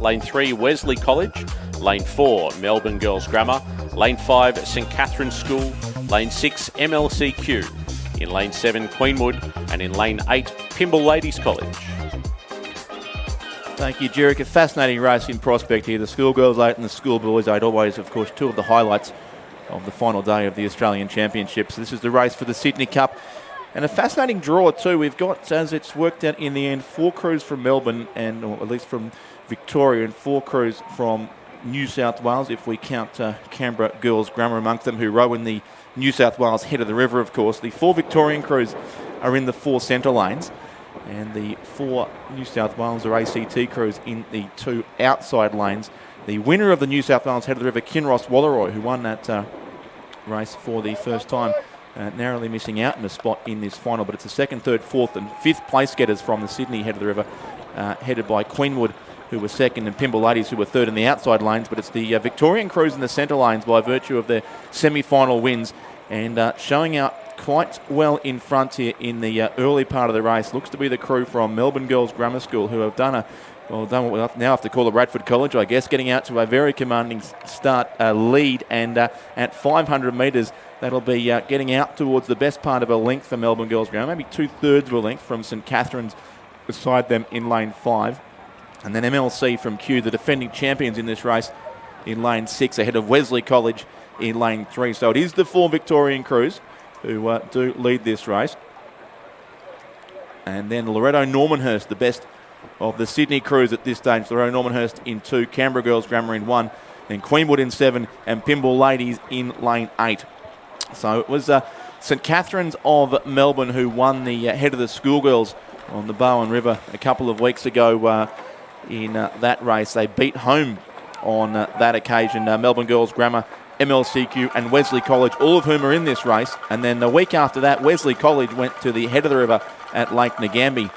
Lane 3, Wesley College. Lane 4, Melbourne Girls Grammar. Lane 5, St Catherine's School. Lane 6, MLCQ. In Lane 7, Queenwood. And in Lane 8, Pymble Ladies College. Thank you, Jerick. A fascinating race in prospect here. The Schoolgirls 8 and the Schoolboys 8, always, of course, two of the highlights of the final day of the Australian Championships. This is the race for the Sydney Cup. And a fascinating draw too. We've got, as it's worked out in the end, 4 crews from Melbourne, or at least from Victoria, and 4 crews from New South Wales, if we count Canberra Girls Grammar amongst them, who row in the New South Wales head of the river, of course. The 4 Victorian crews are in the 4 centre lanes, and the 4 New South Wales or ACT crews in the 2 outside lanes. The winner of the New South Wales head of the river, Kinross Walleroy, who won that race for the first time, narrowly missing out in a spot in this final, but it's the 2nd, 3rd, 4th and 5th place getters from the Sydney head of the river, headed by Queenwood, who were 2nd, and Pymble Ladies, who were 3rd in the outside lanes. But it's the Victorian crews in the centre lanes by virtue of their semi-final wins, and showing out quite well in front here in the early part of the race. Looks to be the crew from Melbourne Girls Grammar School, who have done what we now have to call a Radford College, I guess, getting out to a very commanding start lead, and at 500 metres, that'll be getting out towards the best part of a length for Melbourne Girls Grammar, maybe 2/3 of a length from St Catherine's beside them in lane 5. And then MLC from Kew, the defending champions in this race, in lane 6, ahead of Wesley College in lane 3. So it is the 4 Victorian crews who do lead this race. And then Loretto Normanhurst, the best of the Sydney crews at this stage. Loretto Normanhurst in 2, Canberra Girls Grammar in 1, then Queenwood in 7, and Pymble Ladies in lane 8. So it was St Catherine's of Melbourne who won the head of the schoolgirls on the Bowen River a couple of weeks ago in that race. They beat home on that occasion Melbourne Girls Grammar, MLCQ and Wesley College, all of whom are in this race. And then the week after that, Wesley College went to the head of the river at Lake Ngambie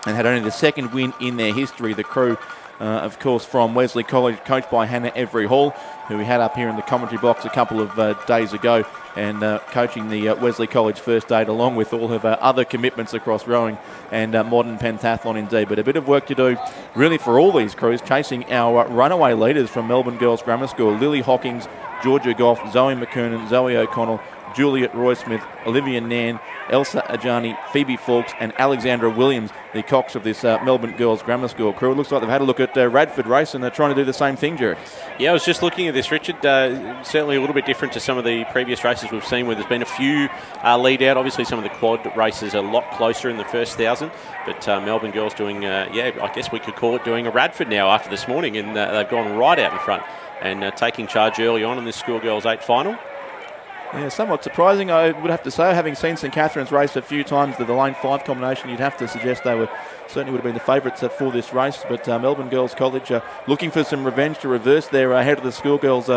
and had only the 2nd win in their history. The crew, of course, from Wesley College, coached by Hannah Every Hall, who we had up here in the commentary box a couple of days ago, and coaching the Wesley College first aid, along with all of her other commitments across rowing and modern pentathlon indeed. But a bit of work to do really for all these crews, chasing our runaway leaders from Melbourne Girls Grammar School: Lily Hawkins, Georgia Goff, Zoe McKernan, Zoe O'Connell, Juliet Roy-Smith, Olivia Nan, Elsa Ajani, Phoebe Fawkes and Alexandra Williams, the cocks of this Melbourne Girls Grammar School crew. It looks like they've had a look at Radford race, and they're trying to do the same thing, Jerry. Yeah, I was just looking at this, Richard. Certainly a little bit different to some of the previous races we've seen, where there's been a few lead out. Obviously some of the quad races are a lot closer in the first 1,000, but Melbourne Girls doing, I guess we could call it doing a Radford now after this morning, and they've gone right out in front and taking charge early on in this Schoolgirls 8 final. Yeah, somewhat surprising, I would have to say. Having seen St Catherine's race a few times, the lane 5 combination, you'd have to suggest they certainly would have been the favourites for this race. But Melbourne Girls College looking for some revenge to reverse their head of the schoolgirls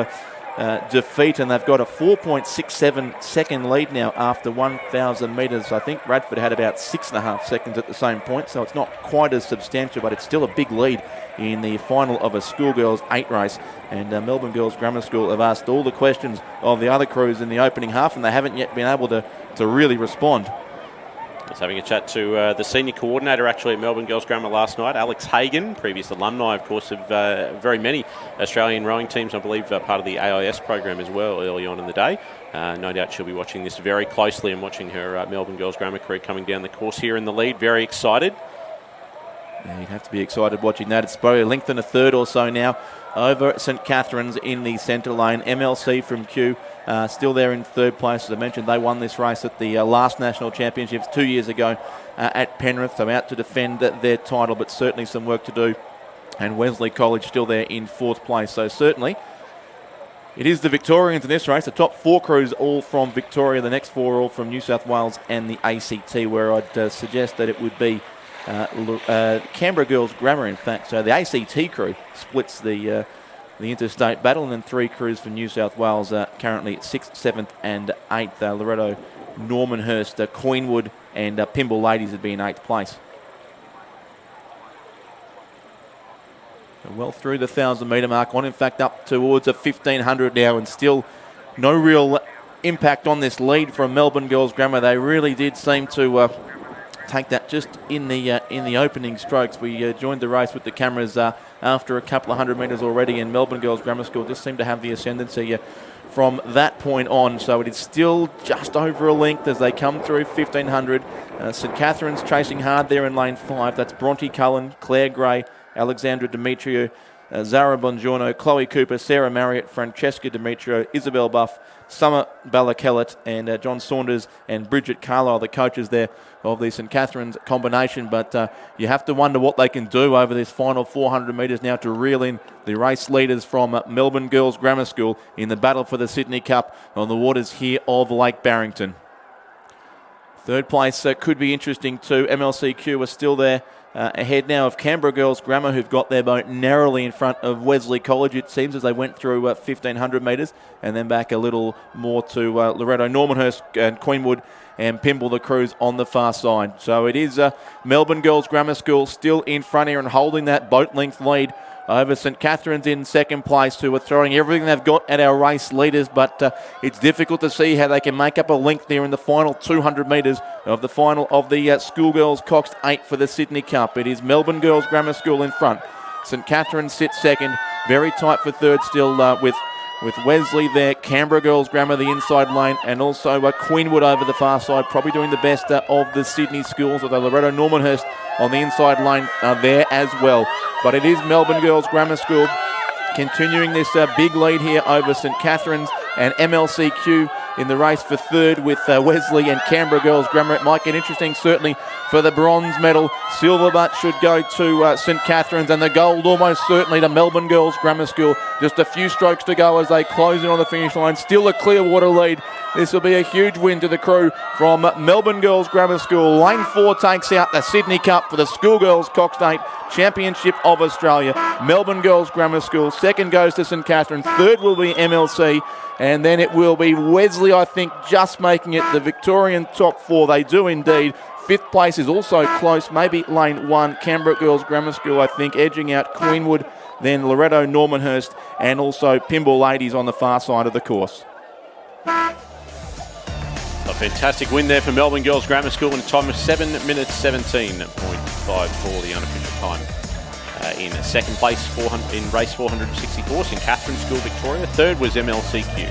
defeat, and they've got a 4.67 second lead now after 1,000 metres. I think Radford had about 6.5 seconds at the same point, so it's not quite as substantial, but it's still a big lead in the final of a Schoolgirls 8 race. And Melbourne Girls Grammar School have asked all the questions of the other crews in the opening half, and they haven't yet been able to really respond. I was having a chat to the senior coordinator actually at Melbourne Girls Grammar last night, Alex Hagan, previous alumni, of course, of very many Australian rowing teams, I believe part of the AIS program as well early on in the day. No doubt she'll be watching this very closely and watching her Melbourne Girls Grammar career coming down the course here in the lead. Very excited. Yeah, you'd have to be excited watching that. It's probably a length and a third or so now over St Catherine's in the centre lane. MLC from Kew still there in 3rd place. As I mentioned, they won this race at the last National Championships 2 years ago at Penrith. So out to defend their title, but certainly some work to do. And Wesley College still there in 4th place. So certainly it is the Victorians in this race. The top 4 crews all from Victoria. The next 4 all from New South Wales and the ACT, where I'd suggest that it would be Canberra Girls Grammar, in fact. So the ACT crew splits the interstate battle, and then 3 crews from New South Wales currently 6th, 7th and 8th. Loretto, Normanhurst, Queenwood and Pymble Ladies would be in 8th place. So well through the 1,000 metre mark, on in fact up towards a 1,500 now, and still no real impact on this lead from Melbourne Girls Grammar. They really did seem to take that just in the opening strokes. We joined the race with the cameras after a couple of 100 metres already, and Melbourne Girls Grammar School just seem to have the ascendancy from that point on. So it is still just over a length as they come through 1500. St Catherine's chasing hard there in lane 5. That's Bronte Cullen, Claire Gray, Alexandra Demetrio, Zara Bongiorno, Chloe Cooper, Sarah Marriott, Francesca Demetrio, Isabel Buff, Summer Ballakellet, and John Saunders and Bridget Carlisle, the coaches there of the St Catherine's combination. But you have to wonder what they can do over this final 400 metres now to reel in the race leaders from Melbourne Girls Grammar School in the battle for the Sydney Cup on the waters here of Lake Barrington. Third place could be interesting too. MLCQ are still there. Ahead now of Canberra Girls Grammar, who've got their boat narrowly in front of Wesley College, it seems, as they went through 1,500 metres and then back a little more to Loretto Normanhurst and Queenwood and Pymble, the crews on the far side. So it is Melbourne Girls Grammar School still in front here and holding that boat length lead over St Catherine's in second place, who are throwing everything they've got at our race leaders, but it's difficult to see how they can make up a length there in the final 200 metres of the final of the Schoolgirls Coxed 8 for the Sydney Cup. It is Melbourne Girls Grammar School in front. St Catherine's sits second, very tight for third still with Wesley there, Canberra Girls Grammar the inside lane, and also Queenwood over the far side, probably doing the best of the Sydney schools, although Loretto Normanhurst on the inside lane are there as well. But it is Melbourne Girls Grammar School continuing this big lead here over St Catherine's and MLCQ in the race for third with Wesley and Canberra Girls Grammar. It might get interesting, certainly, for the bronze medal. Silver but should go to St Catherine's, and the gold almost certainly to Melbourne Girls Grammar School. Just a few strokes to go as they close in on the finish line. Still a Clearwater lead. This will be a huge win to the crew from Melbourne Girls Grammar School. Lane 4 takes out the Sydney Cup for the Schoolgirls Coxed 8 Championship of Australia. Melbourne Girls Grammar School. Second goes to St Catherine's. Third will be MLC. And then it will be Wesley, I think, just making it the Victorian top 4. They do indeed. Fifth place is also close. Maybe lane 1, Canberra Girls Grammar School, I think, edging out Queenwood. Then Loretto Normanhurst and also Pymble Ladies on the far side of the course. A fantastic win there for Melbourne Girls Grammar School in a time of 7 minutes 17.54, the unofficial time. In second place in race 464, St Catherine's School Victoria. Third was MLCQ.